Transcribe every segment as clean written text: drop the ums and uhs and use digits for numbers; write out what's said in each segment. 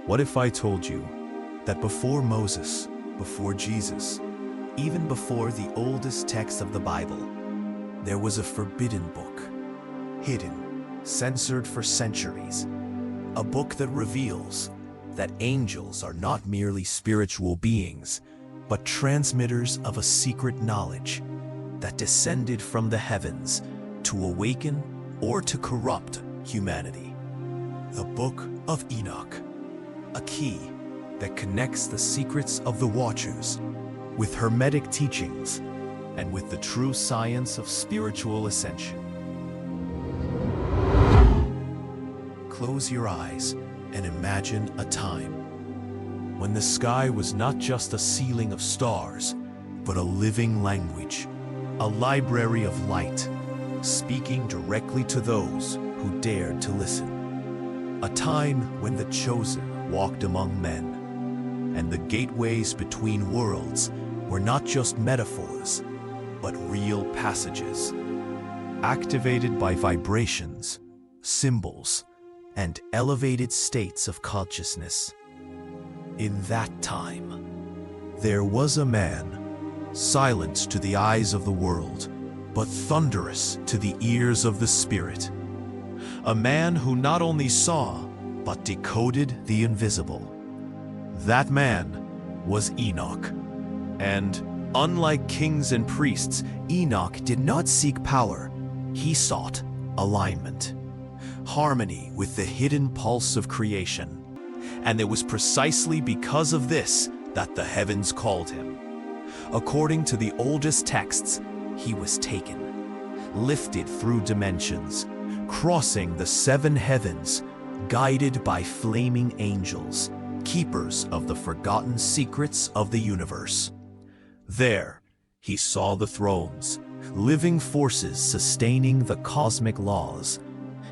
What if I told you that before Moses, before Jesus, even before the oldest text of the Bible, there was a forbidden book, hidden, censored for centuries, a book that reveals that angels are not merely spiritual beings, but transmitters of a secret knowledge that descended from the heavens to awaken or to corrupt humanity. The Book of Enoch, a key that connects the secrets of the Watchers with Hermetic teachings and with the true science of spiritual ascension. Close your eyes and imagine a time when the sky was not just a ceiling of stars, but a living language, a library of light, speaking directly to those who dared to listen. A time when the chosen walked among men, and the gateways between worlds were not just metaphors, but real passages, activated by vibrations, symbols, and elevated states of consciousness. In that time, there was a man, silent to the eyes of the world, but thunderous to the ears of the spirit. A man who not only saw, but decoded the invisible. That man was Enoch. And unlike kings and priests, Enoch did not seek power. He sought alignment, harmony with the hidden pulse of creation. And it was precisely because of this that the heavens called him. According to the oldest texts, he was taken, lifted through dimensions, crossing the seven heavens, guided by flaming angels, keepers of the forgotten secrets of the universe. There, he saw the thrones, living forces sustaining the cosmic laws.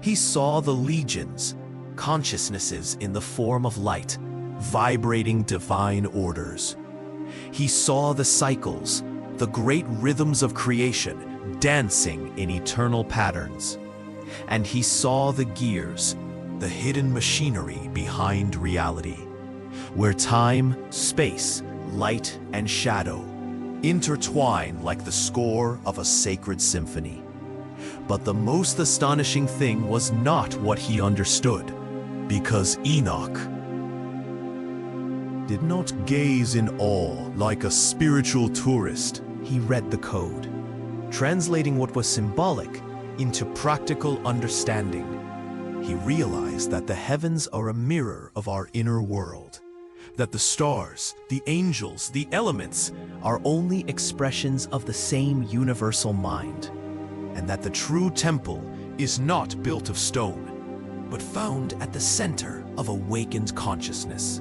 He saw the legions, consciousnesses in the form of light, vibrating divine orders. He saw the cycles, the great rhythms of creation, dancing in eternal patterns. And he saw the gears, the hidden machinery behind reality, where time, space, light, and shadow intertwine like the score of a sacred symphony. But the most astonishing thing was not what he understood, because Enoch did not gaze in awe like a spiritual tourist. He read the code, translating what was symbolic into practical understanding. He realized that the heavens are a mirror of our inner world, that the stars, the angels, the elements are only expressions of the same universal mind, and that the true temple is not built of stone, but found at the center of awakened consciousness.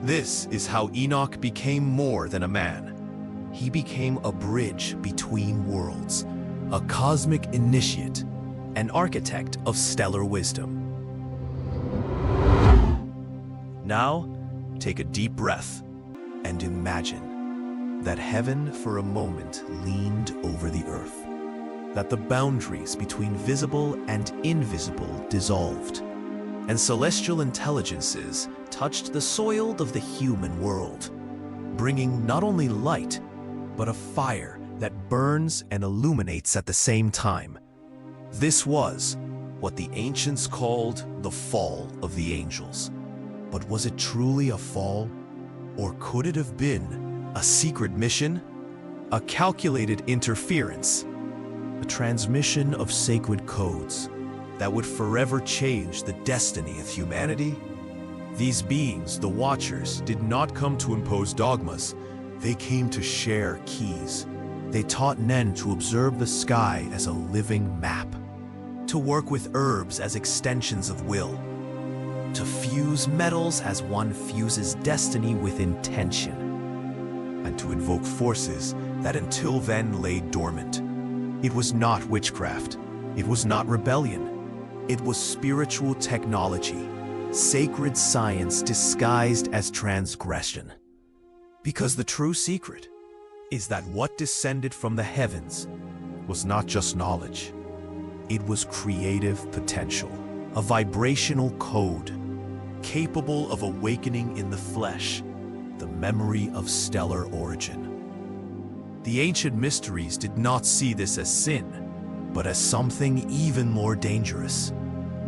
This is how Enoch became more than a man. He became a bridge between worlds, a cosmic initiate, an architect of stellar wisdom. Now, take a deep breath and imagine that heaven for a moment leaned over the earth, that the boundaries between visible and invisible dissolved, and celestial intelligences touched the soil of the human world, bringing not only light, but a fire that burns and illuminates at the same time. This was what the ancients called the fall of the angels. But was it truly a fall? Or could it have been a secret mission? A calculated interference? A transmission of sacred codes that would forever change the destiny of humanity? These beings, the Watchers, did not come to impose dogmas. They came to share keys. They taught men to observe the sky as a living map, to work with herbs as extensions of will, to fuse metals as one fuses destiny with intention, and to invoke forces that until then lay dormant. It was not witchcraft. It was not rebellion. It was spiritual technology, sacred science disguised as transgression. Because the true secret is that what descended from the heavens was not just knowledge. It was creative potential, a vibrational code, capable of awakening in the flesh the memory of stellar origin. The ancient mysteries did not see this as sin, but as something even more dangerous: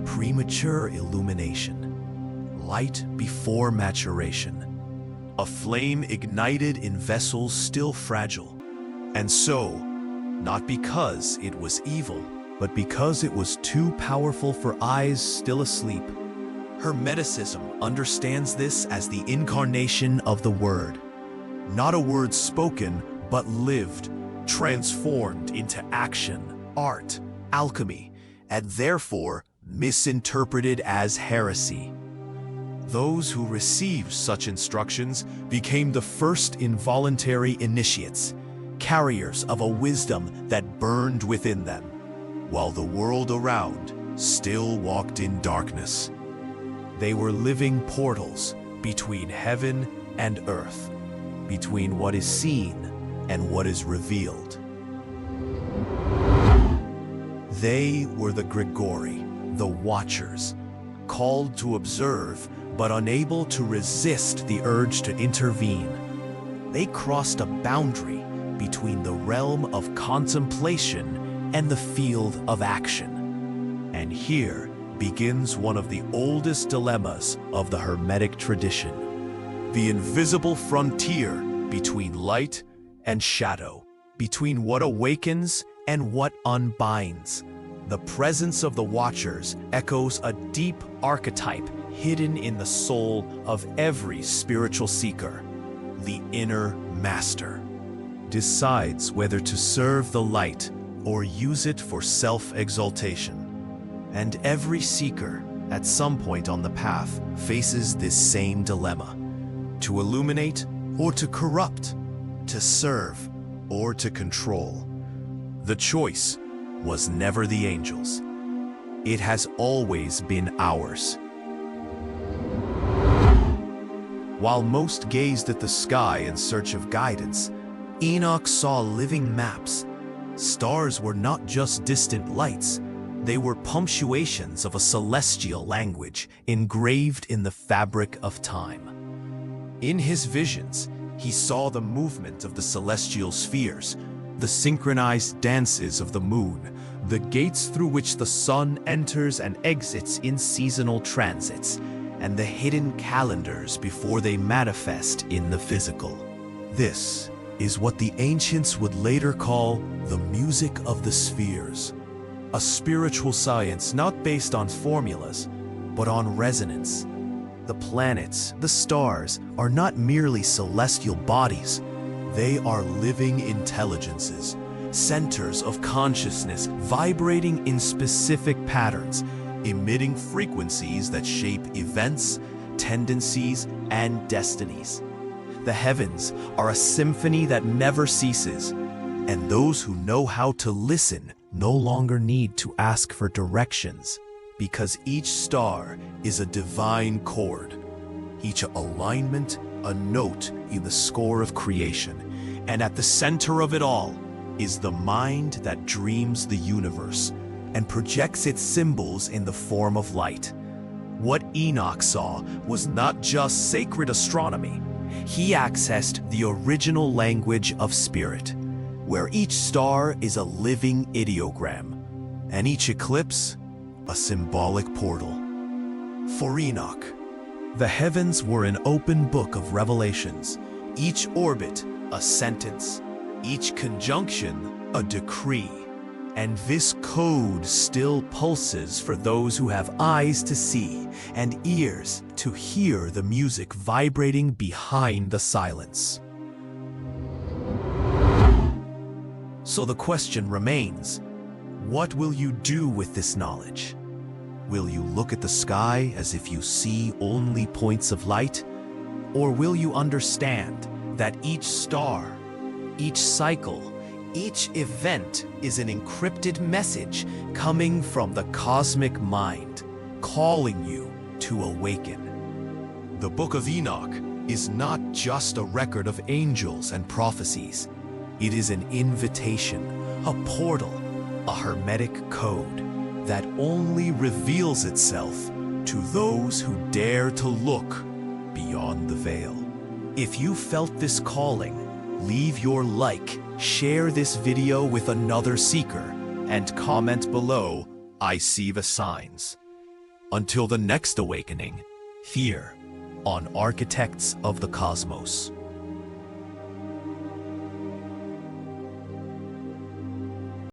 premature illumination, light before maturation, a flame ignited in vessels still fragile. And so, not because it was evil, but because it was too powerful for eyes still asleep. Hermeticism understands this as the incarnation of the word. Not a word spoken, but lived, transformed into action, art, alchemy, and therefore misinterpreted as heresy. Those who received such instructions became the first involuntary initiates, carriers of a wisdom that burned within them, while the world around still walked in darkness. They were living portals between heaven and earth, between what is seen and what is revealed. They were the Grigori, the Watchers, called to observe but unable to resist the urge to intervene. They crossed a boundary between the realm of contemplation and the field of action. And here begins one of the oldest dilemmas of the Hermetic tradition: the invisible frontier between light and shadow, between what awakens and what unbinds. The presence of the Watchers echoes a deep archetype hidden in the soul of every spiritual seeker. The inner master decides whether to serve the light or use it for self-exaltation. And every seeker, at some point on the path, faces this same dilemma: to illuminate or to corrupt, to serve or to control. The choice was never the angels. It has always been ours. While most gazed at the sky in search of guidance, Enoch saw living maps. Stars were not just distant lights. They were punctuations of a celestial language engraved in the fabric of time. In his visions, he saw the movement of the celestial spheres, the synchronized dances of the moon, the gates through which the sun enters and exits in seasonal transits, and the hidden calendars before they manifest in the physical. This is what the ancients would later call the music of the spheres, a spiritual science not based on formulas, but on resonance. The planets, the stars, are not merely celestial bodies. They are living intelligences, centers of consciousness vibrating in specific patterns, emitting frequencies that shape events, tendencies, and destinies. The heavens are a symphony that never ceases, and those who know how to listen no longer need to ask for directions, because each star is a divine chord, each alignment a note in the score of creation, and at the center of it all is the mind that dreams the universe and projects its symbols in the form of light. What Enoch saw was not just sacred astronomy. He accessed the original language of spirit, where each star is a living ideogram, and each eclipse a symbolic portal. For Enoch, the heavens were an open book of revelations, each orbit a sentence, each conjunction a decree. And this code still pulses for those who have eyes to see and ears to hear the music vibrating behind the silence. So the question remains, what will you do with this knowledge? Will you look at the sky as if you see only points of light? Or will you understand that each star, each cycle, each event is an encrypted message coming from the cosmic mind, calling you to awaken? The Book of Enoch is not just a record of angels and prophecies. It is an invitation, a portal, a hermetic code that only reveals itself to those who dare to look beyond the veil. If you felt this calling, leave your like, share this video with another seeker, and comment below, "I see the signs." Until the next awakening, here on Architects of the Cosmos.